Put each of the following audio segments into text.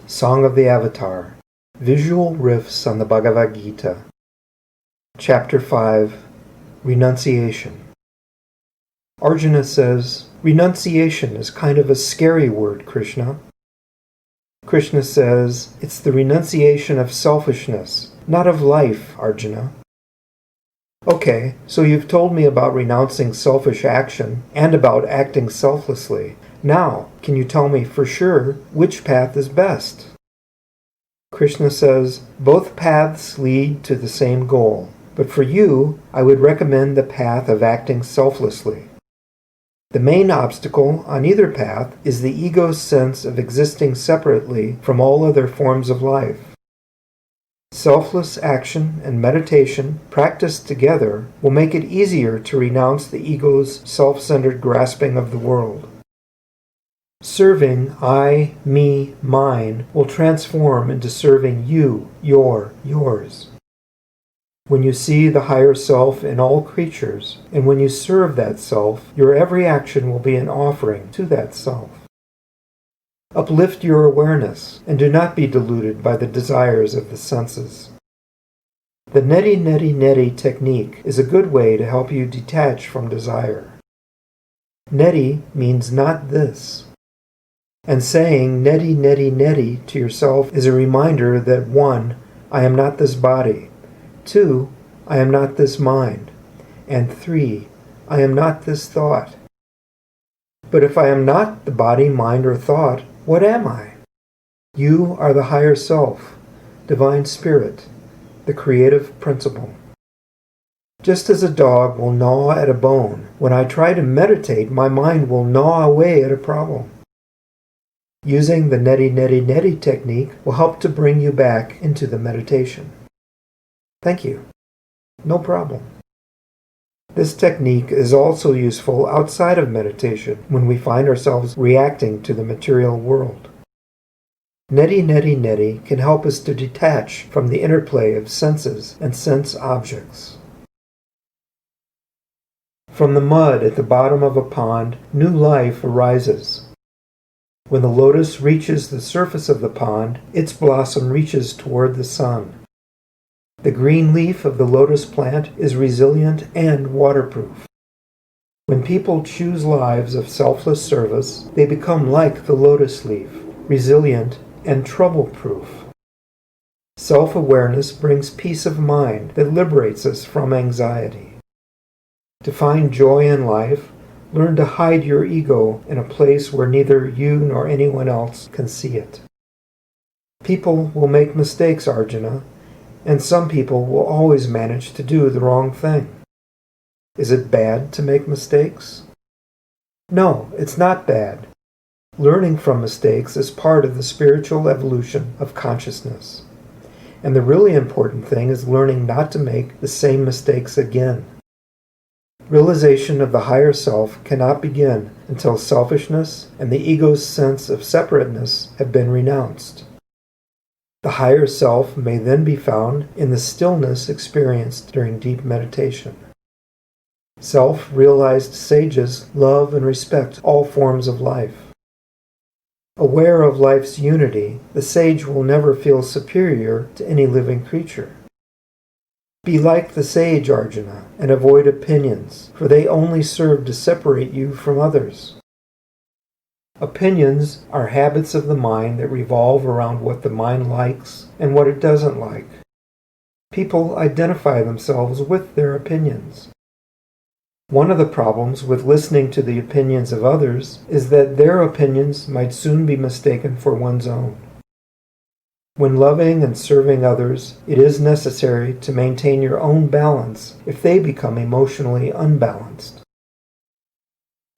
Song of the Avatar, Visual Riffs on the Bhagavad Gita. Chapter 5, Renunciation. Arjuna says, "Renunciation is kind of a scary word, Krishna." Krishna says, "It's the renunciation of selfishness, not of life, Arjuna." Okay, so you've told me about renouncing selfish action and about acting selflessly. Now, can you tell me for sure which path is best? Krishna says, both paths lead to the same goal, but for you, I would recommend the path of acting selflessly. The main obstacle on either path is the ego's sense of existing separately from all other forms of life. Selfless action and meditation practiced together will make it easier to renounce the ego's self-centered grasping of the world. Serving I, me, mine will transform into serving you, yours. When you see the higher self in all creatures, and when you serve that self, your every action will be an offering to that self. Uplift your awareness, and do not be deluded by the desires of the senses. The neti technique is a good way to help you detach from desire. Neti means not this. And saying neti to yourself is a reminder that 1. I am not this body. 2. I am not this mind. And 3. I am not this thought. But if I am not the body, mind, or thought, what am I? You are the higher self, divine spirit, the creative principle. Just as a dog will gnaw at a bone, when I try to meditate, my mind will gnaw away at a problem. Using the neti technique will help to bring you back into the meditation. Thank you. No problem. This technique is also useful outside of meditation when we find ourselves reacting to the material world. Neti can help us to detach from the interplay of senses and sense objects. From the mud at the bottom of a pond, new life arises. When the lotus reaches the surface of the pond, its blossom reaches toward the sun. The green leaf of the lotus plant is resilient and waterproof. When people choose lives of selfless service, they become like the lotus leaf, resilient and trouble-proof. Self-awareness brings peace of mind that liberates us from anxiety. To find joy in life, learn to hide your ego in a place where neither you nor anyone else can see it. People will make mistakes, Arjuna, and some people will always manage to do the wrong thing. Is it bad to make mistakes? No, it's not bad. Learning from mistakes is part of the spiritual evolution of consciousness. And the really important thing is learning not to make the same mistakes again. Realization of the higher self cannot begin until selfishness and the ego's sense of separateness have been renounced. The higher self may then be found in the stillness experienced during deep meditation. Self-realized sages love and respect all forms of life. Aware of life's unity, the sage will never feel superior to any living creature. Be like the sage, Arjuna, and avoid opinions, for they only serve to separate you from others. Opinions are habits of the mind that revolve around what the mind likes and what it doesn't like. People identify themselves with their opinions. One of the problems with listening to the opinions of others is that their opinions might soon be mistaken for one's own. When loving and serving others, it is necessary to maintain your own balance if they become emotionally unbalanced.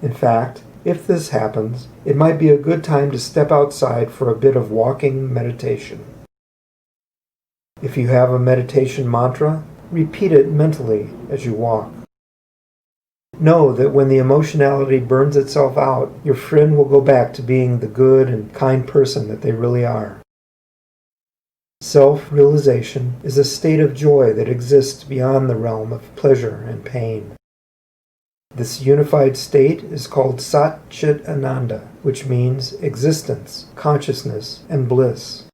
In fact, if this happens, it might be a good time to step outside for a bit of walking meditation. If you have a meditation mantra, repeat it mentally as you walk. Know that when the emotionality burns itself out, your friend will go back to being the good and kind person that they really are. Self-realization is a state of joy that exists beyond the realm of pleasure and pain. This unified state is called Sat Chit Ananda, which means existence, consciousness, and bliss.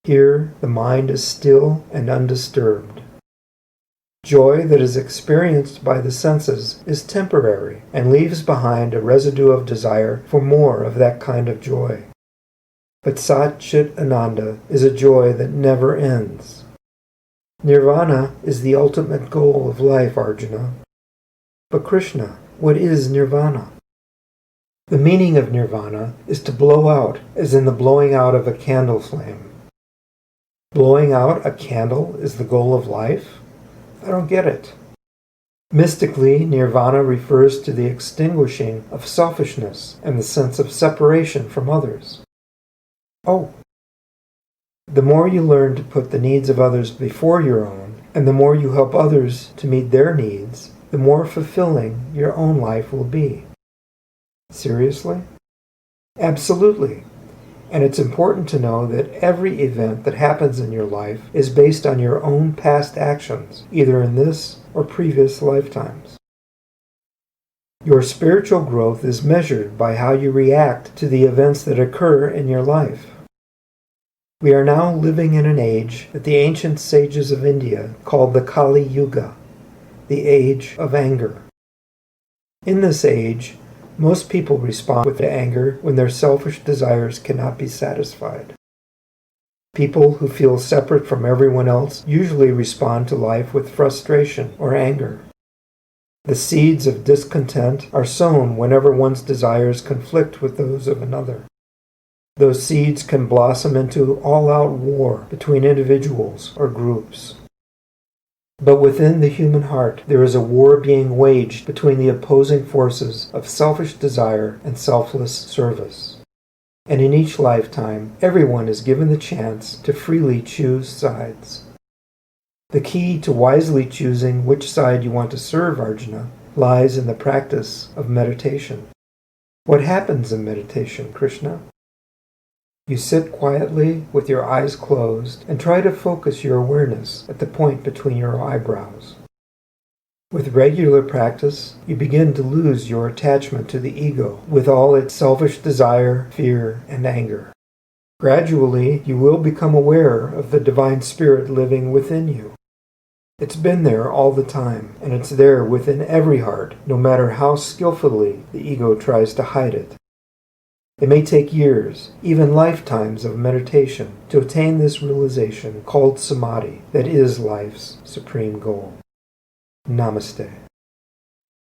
Here, the mind is still and undisturbed. Joy that is experienced by the senses is temporary and leaves behind a residue of desire for more of that kind of joy. But Sat Chit Ananda is a joy that never ends. Nirvana is the ultimate goal of life, Arjuna. But Krishna, what is Nirvana? The meaning of Nirvana is to blow out, as in the blowing out of a candle flame. Blowing out a candle is the goal of life? I don't get it. Mystically, Nirvana refers to the extinguishing of selfishness and the sense of separation from others. Oh. The more you learn to put the needs of others before your own, and the more you help others to meet their needs, the more fulfilling your own life will be. Seriously? Absolutely. And it's important to know that every event that happens in your life is based on your own past actions, either in this or previous lifetimes. Your spiritual growth is measured by how you react to the events that occur in your life. We are now living in an age that the ancient sages of India called the Kali Yuga, the age of anger. In this age, most people respond with anger when their selfish desires cannot be satisfied. People who feel separate from everyone else usually respond to life with frustration or anger. The seeds of discontent are sown whenever one's desires conflict with those of another. Those seeds can blossom into all-out war between individuals or groups. But within the human heart, there is a war being waged between the opposing forces of selfish desire and selfless service. And in each lifetime, everyone is given the chance to freely choose sides. The key to wisely choosing which side you want to serve, Arjuna, lies in the practice of meditation. What happens in meditation, Krishna? You sit quietly with your eyes closed and try to focus your awareness at the point between your eyebrows. With regular practice, you begin to lose your attachment to the ego with all its selfish desire, fear, and anger. Gradually, you will become aware of the divine spirit living within you. It's been there all the time, and it's there within every heart, no matter how skillfully the ego tries to hide it. It may take years, even lifetimes of meditation to attain this realization called samadhi that is life's supreme goal. Namaste.